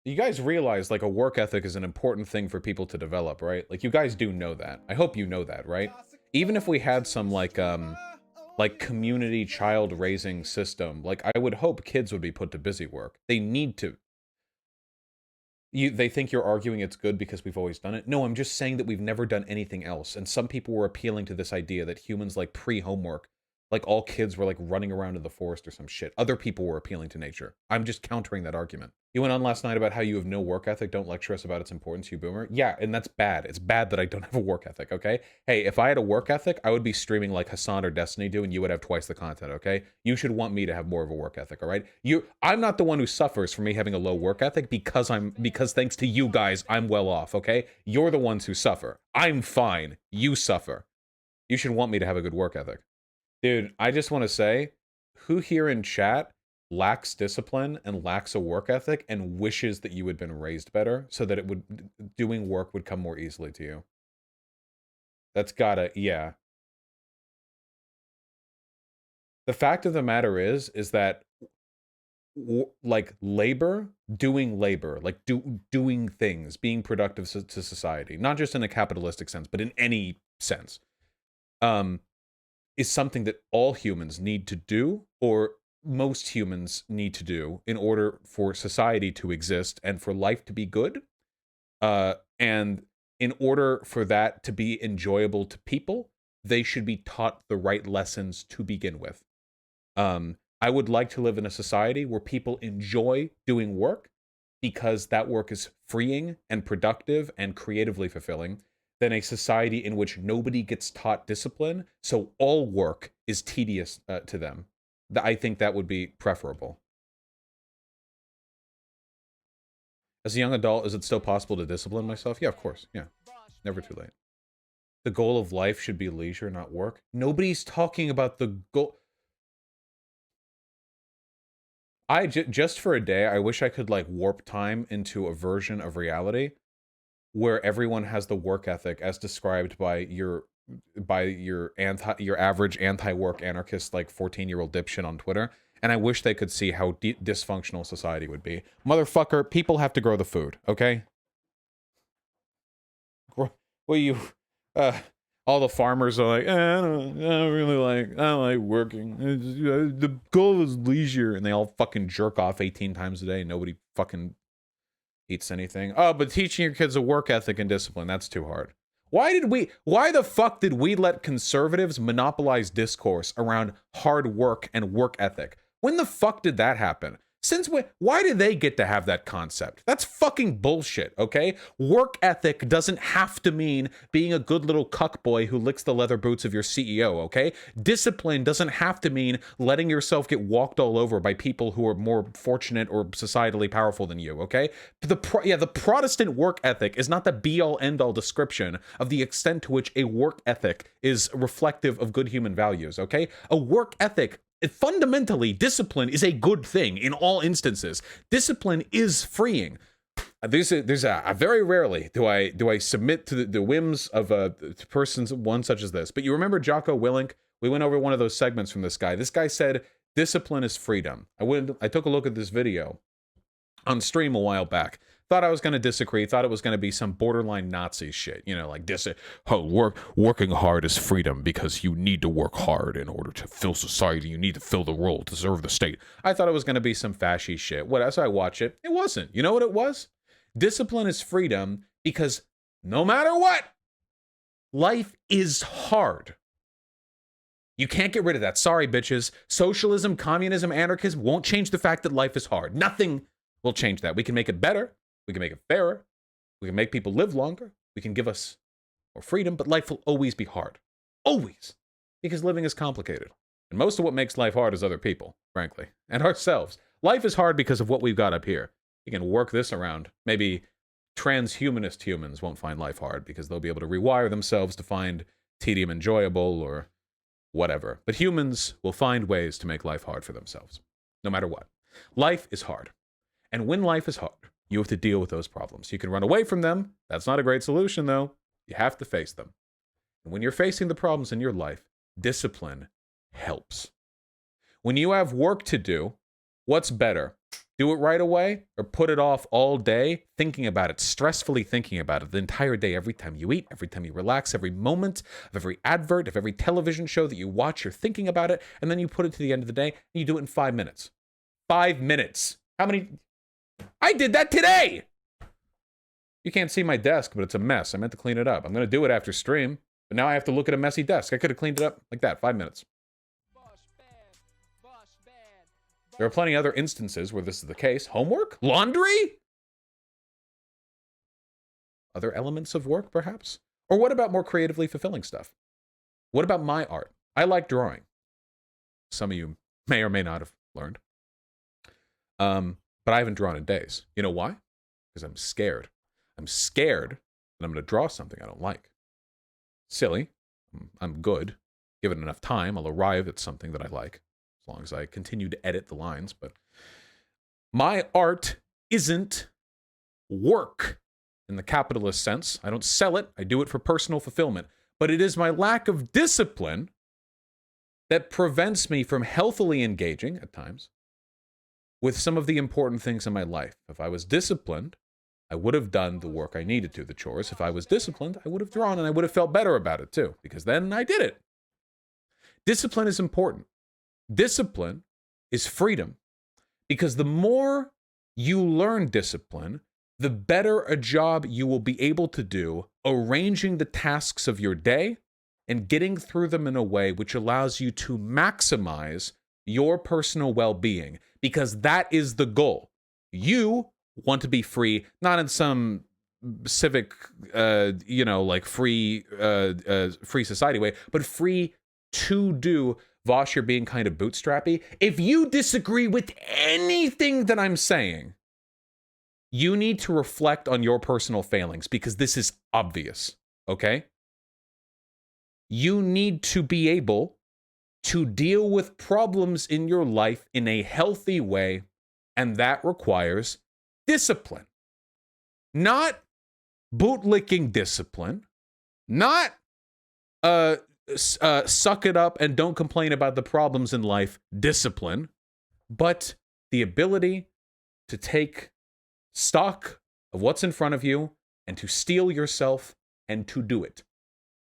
You guys realize, like, a work ethic is an important thing for people to develop, right? Like, you guys do know that. I hope you know that, right? Even if we had some, like community child raising system, like, I would hope kids would be put to busy work. They need to. They think you're arguing it's good because we've always done it. No, I'm just saying that we've never done anything else. And some people were appealing to this idea that humans, like, pre-homework, like, all kids were, like, running around in the forest or some shit. Other people were appealing to nature. I'm just countering that argument. You went on last night about how you have no work ethic. Don't lecture us about its importance, you boomer. Yeah, and that's bad. It's bad that I don't have a work ethic, okay? Hey, if I had a work ethic, I would be streaming like Hassan or Destiny do, and you would have twice the content, okay? You should want me to have more of a work ethic, all right? I'm not the one who suffers from me having a low work ethic because thanks to you guys, I'm well off, okay? You're the ones who suffer. I'm fine. You suffer. You should want me to have a good work ethic. Dude, I just want to say, who here in chat lacks discipline and lacks a work ethic and wishes that you had been raised better so that doing work would come more easily to you? That's gotta, yeah. The fact of the matter is that like doing labor, like doing things, being productive to society, not just in a capitalistic sense, but in any sense, is something that all humans need to do, or most humans need to do, in order for society to exist and for life to be good. And in order for that to be enjoyable to people, they should be taught the right lessons to begin with. I would like to live in a society where people enjoy doing work because that work is freeing and productive and creatively fulfilling, than a society in which nobody gets taught discipline, so all work is tedious to them. I think that would be preferable. As a young adult, is it still possible to discipline myself? Yeah, of course. Yeah. Never too late. The goal of life should be leisure, not work. Nobody's talking about the goal. Just for a day, I wish I could, like, warp time into a version of reality where everyone has the work ethic as described by your average anti-work anarchist, like, 14-year-old dipshit on Twitter. And I wish they could see how dysfunctional society would be. Motherfucker, people have to grow the food, okay? All the farmers are like, I don't like working. The goal is leisure. And they all fucking jerk off 18 times a day. Nobody fucking eats anything. Oh, but teaching your kids a work ethic and discipline, that's too hard. Why the fuck did we let conservatives monopolize discourse around hard work and work ethic? When the fuck did that happen? Since when? Why do they get to have that concept? That's fucking bullshit, okay? Work ethic doesn't have to mean being a good little cuckboy who licks the leather boots of your CEO, okay? Discipline doesn't have to mean letting yourself get walked all over by people who are more fortunate or societally powerful than you, okay? The Protestant work ethic is not the be-all, end-all description of the extent to which a work ethic is reflective of good human values, okay? A work ethic, fundamentally, discipline is a good thing in all instances. Discipline is freeing. There's a very rarely do I submit to the whims of a person, one such as this. But you remember Jocko Willink? We went over one of those segments from this guy. This guy said, discipline is freedom. I took a look at this video on stream a while back. Thought I was going to disagree. Thought it was going to be some borderline Nazi shit. You know, like working hard is freedom because you need to work hard in order to fill society. You need to fill the role to serve the state. I thought it was going to be some fashy shit. As I watch it, it wasn't. You know what it was? Discipline is freedom because no matter what, life is hard. You can't get rid of that. Sorry, bitches. Socialism, communism, anarchism won't change the fact that life is hard. Nothing will change that. We can make it better. We can make it fairer. We can make people live longer. We can give us more freedom, but life will always be hard. Always. Because living is complicated. And most of what makes life hard is other people, frankly, and ourselves. Life is hard because of what we've got up here. You can work this around. Maybe transhumanist humans won't find life hard because they'll be able to rewire themselves to find tedium enjoyable or whatever. But humans will find ways to make life hard for themselves, no matter what. Life is hard. And when life is hard, you have to deal with those problems. You can run away from them. That's not a great solution, though. You have to face them. And when you're facing the problems in your life, discipline helps. When you have work to do, what's better? Do it right away or put it off all day thinking about it, stressfully thinking about it the entire day, every time you eat, every time you relax, every moment of every advert, of every television show that you watch, you're thinking about it, and then you put it to the end of the day and you do it in 5 minutes. 5 minutes. How many? I did that today. You can't see my desk, but it's a mess. I meant to clean it up. I'm going to do it after stream, but now I have to look at a messy desk. I could have cleaned it up like that, 5 minutes. There are plenty other instances where this is the case. Homework? Laundry? Other elements of work, perhaps? Or what about more creatively fulfilling stuff? What about my art? I like drawing. Some of you may or may not have learned. But I haven't drawn in days. You know why? Because I'm scared. I'm scared that I'm going to draw something I don't like. Silly. I'm good. Given enough time, I'll arrive at something that I like. As long as I continue to edit the lines. But my art isn't work in the capitalist sense. I don't sell it. I do it for personal fulfillment. But it is my lack of discipline that prevents me from healthily engaging, at times, with some of the important things in my life. If I was disciplined, I would have done the work I needed to, the chores. If I was disciplined, I would have drawn, and I would have felt better about it too, because then I did it. Discipline is important. Discipline is freedom, because the more you learn discipline, the better a job you will be able to do arranging the tasks of your day and getting through them in a way which allows you to maximize your personal well-being, because that is the goal. You want to be free, not in some civic, like free society way, but free to do. Vaush, you're being kind of bootstrappy. If you disagree with anything that I'm saying, you need to reflect on your personal failings, because this is obvious, okay? You need to be able to deal with problems in your life in a healthy way, and that requires discipline. Not bootlicking discipline, not suck it up and don't complain about the problems in life discipline, but the ability to take stock of what's in front of you and to steel yourself and to do it.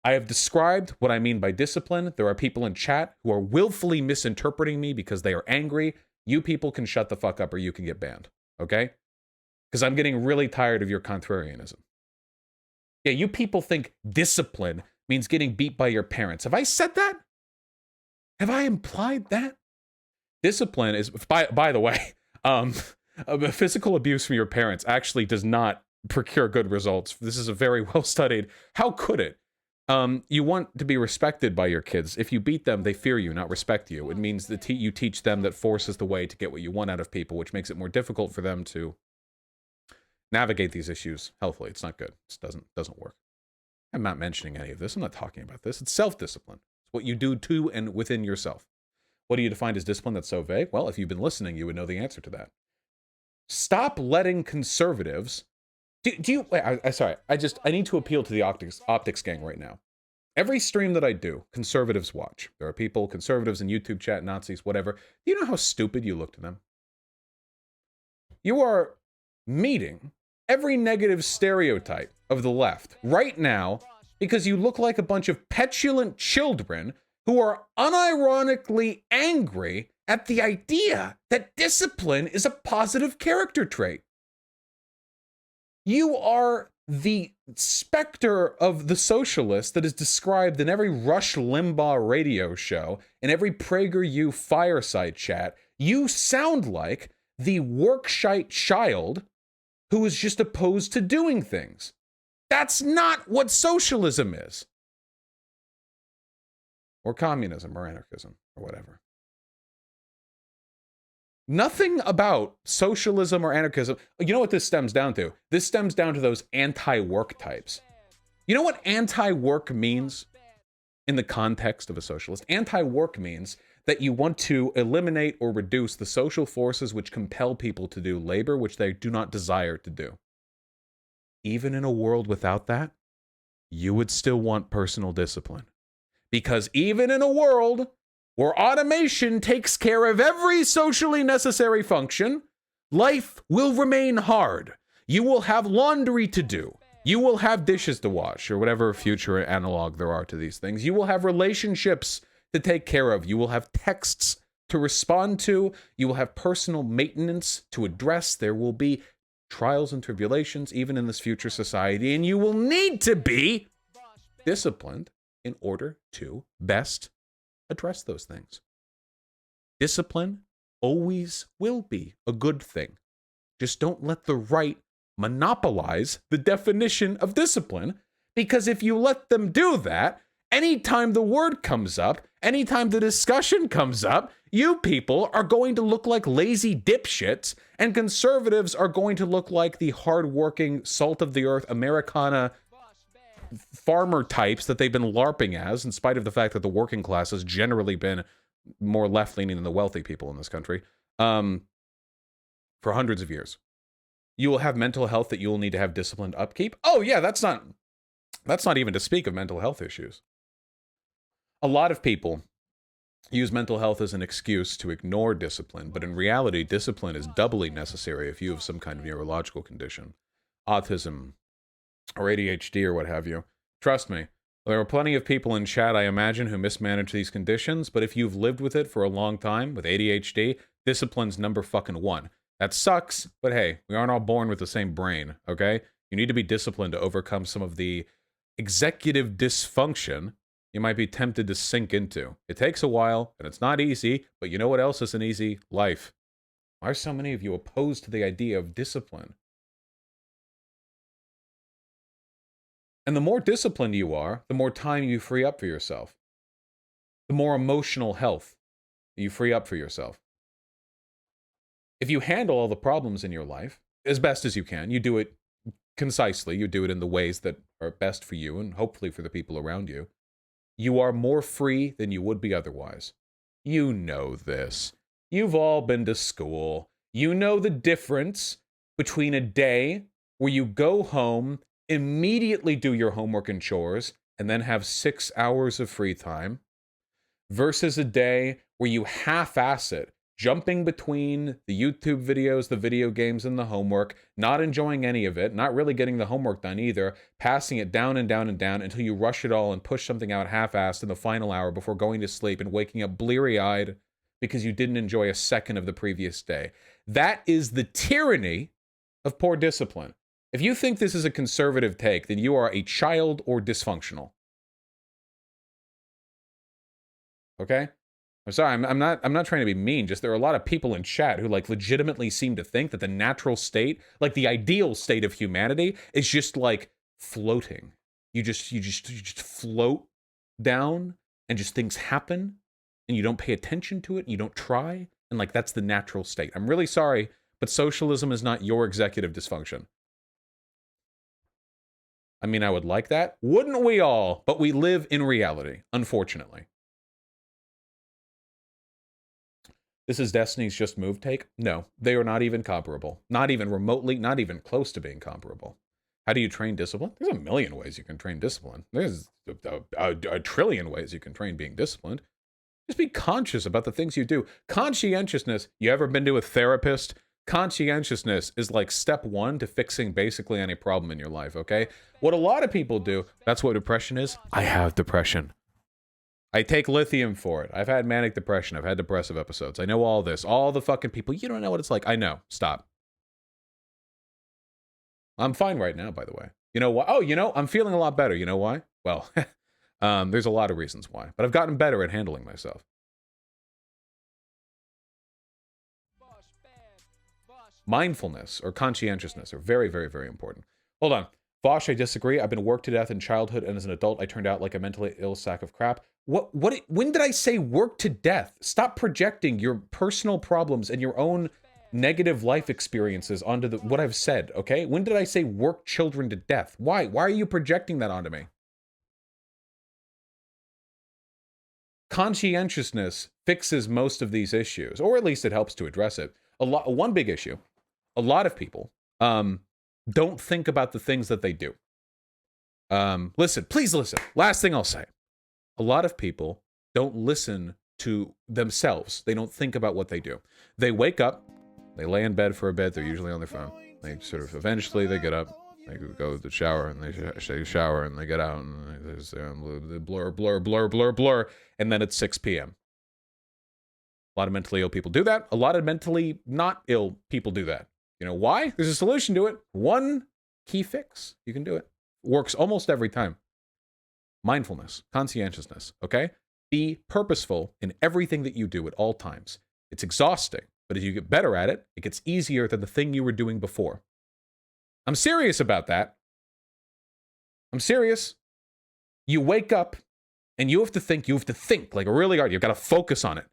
I have described what I mean by discipline. There are people in chat who are willfully misinterpreting me because they are angry. You people can shut the fuck up or you can get banned, okay? Because I'm getting really tired of your contrarianism. Yeah, you people think discipline means getting beat by your parents. Have I said that? Have I implied that? Discipline is, by the way, physical abuse from your parents actually does not procure good results. This is a very well studied. How could it? You want to be respected by your kids. If you beat them, they fear you, not respect you. It means that you teach them that force is the way to get what you want out of people, which makes it more difficult for them to navigate these issues healthily. It's not good. It doesn't work. I'm not mentioning any of this. I'm not talking about this. It's self-discipline. It's what you do to and within yourself. What do you define as discipline that's so vague? Well, if you've been listening, you would know the answer to that. Stop letting conservatives... I need to appeal to the optics gang right now. Every stream that I do, conservatives watch. There are people, conservatives in YouTube chat, Nazis, whatever. Do you know how stupid you look to them? You are meeting every negative stereotype of the left right now because you look like a bunch of petulant children who are unironically angry at the idea that discipline is a positive character trait. You are the specter of the socialist that is described in every Rush Limbaugh radio show, in every PragerU fireside chat. You sound like the workshite child who is just opposed to doing things. That's not what socialism is. Or communism, or anarchism, or whatever. Nothing about socialism or anarchism. You know what this stems down to? This stems down to those anti-work types. You know what anti-work means in the context of a socialist? Anti-work means that you want to eliminate or reduce the social forces which compel people to do labor which they do not desire to do. Even in a world without that, you would still want personal discipline. Because even in a world where automation takes care of every socially necessary function, life will remain hard. You will have laundry to do. You will have dishes to wash, or whatever future analog there are to these things. You will have relationships to take care of. You will have texts to respond to. You will have personal maintenance to address. There will be trials and tribulations, even in this future society, and you will need to be disciplined in order to best address those things. Discipline always will be a good thing. Just don't let the right monopolize the definition of discipline, because if you let them do that, anytime the word comes up, anytime the discussion comes up, you people are going to look like lazy dipshits, and conservatives are going to look like the hardworking, salt-of-the-earth Americana farmer types that they've been LARPing as, in spite of the fact that the working class has generally been more left-leaning than the wealthy people in this country, for hundreds of years. You will have mental health that you will need to have disciplined upkeep. Oh yeah, that's not even to speak of mental health issues. A lot of people use mental health as an excuse to ignore discipline, but in reality, discipline is doubly necessary if you have some kind of neurological condition, autism, or ADHD, or what have you. Trust me, there are plenty of people in chat, I imagine, who mismanage these conditions, but if you've lived with it for a long time, with ADHD, discipline's number fucking one. That sucks, but hey, we aren't all born with the same brain, okay? You need to be disciplined to overcome some of the executive dysfunction you might be tempted to sink into. It takes a while, and it's not easy, but you know what else isn't easy? Life. Why are so many of you opposed to the idea of discipline? And the more disciplined you are, the more time you free up for yourself. The more emotional health you free up for yourself. If you handle all the problems in your life as best as you can, you do it concisely, you do it in the ways that are best for you and hopefully for the people around you, you are more free than you would be otherwise. You know this. You've all been to school. You know the difference between a day where you go home, immediately do your homework and chores, and then have 6 hours of free time, versus a day where you half-ass it, jumping between the YouTube videos, the video games, and the homework, not enjoying any of it, not really getting the homework done either, passing it down and down and down until you rush it all and push something out half-assed in the final hour before going to sleep and waking up bleary-eyed because you didn't enjoy a second of the previous day. That is the tyranny of poor discipline. If you think this is a conservative take, then you are a child or dysfunctional. Okay? I'm sorry, I'm not trying to be mean, just there are a lot of people in chat who like legitimately seem to think that the natural state, like the ideal state of humanity, is just like floating. You just float down and just things happen and you don't pay attention to it and you don't try, and like that's the natural state. I'm really sorry, but socialism is not your executive dysfunction. I mean, I would like that. Wouldn't we all? But we live in reality, unfortunately. This is Destiny's Just Move take? No, they are not even comparable. Not even remotely, not even close to being comparable. How do you train discipline? There's a million ways you can train discipline. There's a trillion ways you can train being disciplined. Just be conscious about the things you do. Conscientiousness, you ever been to a therapist? Conscientiousness is like step one to fixing basically any problem in your life, okay? What a lot of people do, that's what depression is. I have depression. I take lithium for it. I've had manic depression. I've had depressive episodes. I know all this. All the fucking people. You don't know what it's like. I know. Stop. I'm fine right now, by the way. You know why? Oh, you know, I'm feeling a lot better. You know why? Well, there's a lot of reasons why. But I've gotten better at handling myself. Mindfulness or conscientiousness are very, very, very important. Hold on. Vaush, I disagree. I've been worked to death in childhood, and as an adult, I turned out like a mentally ill sack of crap. When did I say worked to death? Stop projecting your personal problems and your own negative life experiences onto what I've said, okay? When did I say work children to death? Why? Why are you projecting that onto me? Conscientiousness fixes most of these issues, or at least it helps to address it. One big issue, a lot of people don't think about the things that they do. Listen, please listen. Last thing I'll say. A lot of people don't listen to themselves. They don't think about what they do. They wake up, they lay in bed for a bit, they're usually on their phone. They sort of, eventually they get up, they go to the shower, and they take a shower, and they get out, and there's blur, and then it's 6 p.m. A lot of mentally ill people do that. A lot of mentally not ill people do that. You know why? There's a solution to it. One key fix. You can do it. Works almost every time. Mindfulness, conscientiousness, okay? Be purposeful in everything that you do at all times. It's exhausting, but as you get better at it, it gets easier than the thing you were doing before. I'm serious about that. I'm serious. You wake up and you have to think like really hard. You've got to focus on it.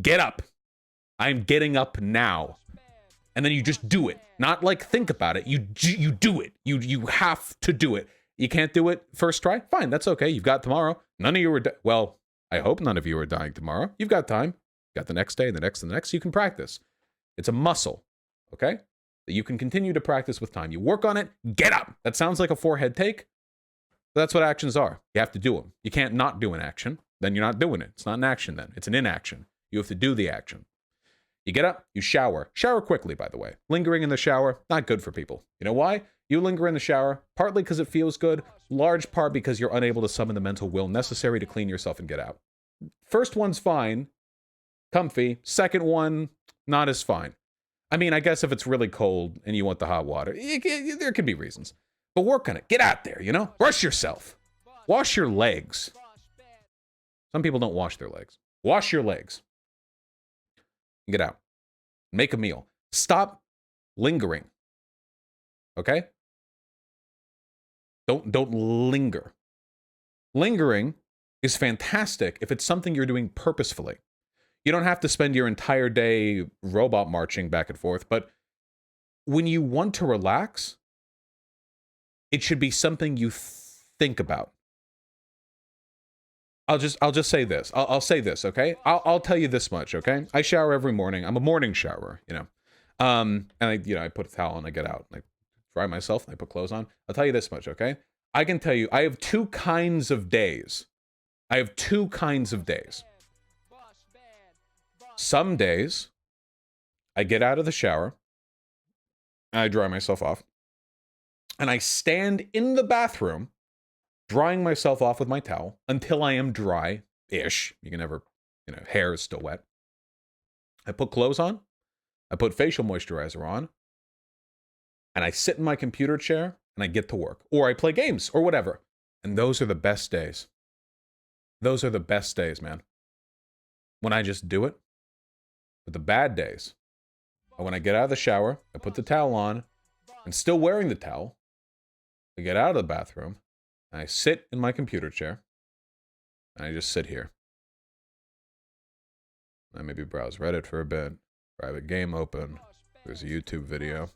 Get up. I'm getting up now. And then you just do it. Not like think about it. You do it. You have to do it. You can't do it first try? Fine, that's okay. You've got tomorrow. None of you are, well, I hope none of you are dying tomorrow. You've got time. You've got the next day, and the next, and the next. You can practice. It's a muscle, okay? That you can continue to practice with time. You work on it, get up. That sounds like a forehead take. That's what actions are. You have to do them. You can't not do an action. Then you're not doing it. It's not an action then. It's an inaction. You have to do the action. You get up, you shower. Shower quickly, by the way. Lingering in the shower, not good for people. You know why? You linger in the shower, partly because it feels good, large part because you're unable to summon the mental will necessary to clean yourself and get out. First one's fine, comfy. Second one, not as fine. I mean, I guess if it's really cold and you want the hot water, there could be reasons. But work on it. Get out there, you know? Brush yourself. Wash your legs. Some people don't wash their legs. Wash your legs. Get out. Make a meal. Stop lingering. Okay? Don't linger. Lingering is fantastic if it's something you're doing purposefully. You don't have to spend your entire day robot marching back and forth, but when you want to relax, it should be something you think about. I'll just say this. I'll say this, okay? I'll tell you this much, okay? I shower every morning. I'm a morning showerer, you know. And I put a towel and I get out and I dry myself and I put clothes on. I'll tell you this much, okay? I can tell you I have two kinds of days. I have two kinds of days. Some days I get out of the shower and I dry myself off. And I stand in the bathroom drying myself off with my towel until I am dry-ish. You can never, hair is still wet. I put clothes on. I put facial moisturizer on. And I sit in my computer chair and I get to work. Or I play games or whatever. And those are the best days. Those are the best days, man. When I just do it. But the bad days are when I get out of the shower, I put the towel on, and still wearing the towel, I get out of the bathroom, and I sit in my computer chair, and I just sit here. I maybe browse Reddit for a bit, private game open, there's a YouTube video.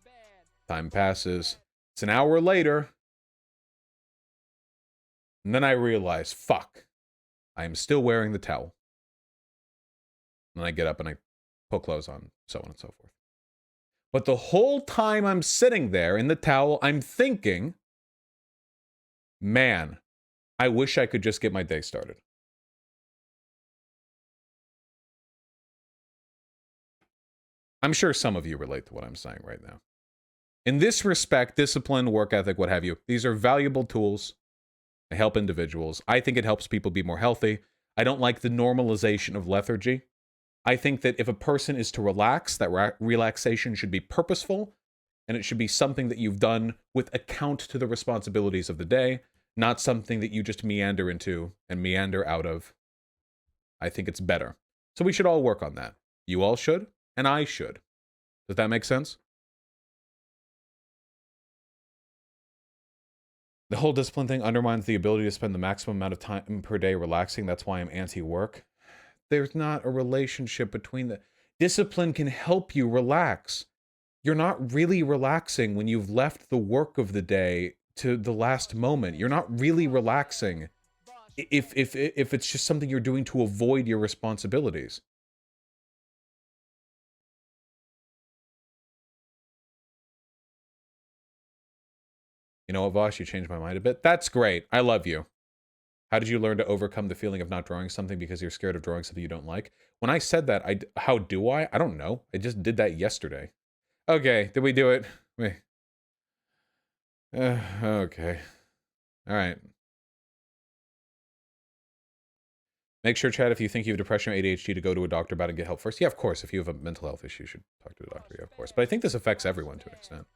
Time passes. It's an hour later, and then I realize, fuck, I am still wearing the towel. And I get up and I put clothes on, so on and so forth. But the whole time I'm sitting there in the towel, I'm thinking, man, I wish I could just get my day started. I'm sure some of you relate to what I'm saying right now. In this respect, discipline, work ethic, what have you, these are valuable tools. They help individuals. I think it helps people be more healthy. I don't like the normalization of lethargy. I think that if a person is to relax, that relaxation should be purposeful, and it should be something that you've done with account to the responsibilities of the day, not something that you just meander into and meander out of. I think it's better. So we should all work on that. You all should, and I should. Does that make sense? The whole discipline thing undermines the ability to spend the maximum amount of time per day relaxing. That's why I'm anti-work. There's not a relationship between the... Discipline can help you relax. You're not really relaxing when you've left the work of the day to the last moment. You're not really relaxing if it's just something you're doing to avoid your responsibilities. You know what, Vaush? You changed my mind a bit. That's great. I love you. How did you learn to overcome the feeling of not drawing something because you're scared of drawing something you don't like? When I said that, how do I? I don't know. I just did that yesterday. Okay, did we do it? Wait. Okay. All right. Make sure, Chad, if you think you have depression or ADHD, to go to a doctor about it and get help first. Yeah, of course. If you have a mental health issue, you should talk to a doctor, yeah, of course. But I think this affects everyone to an extent.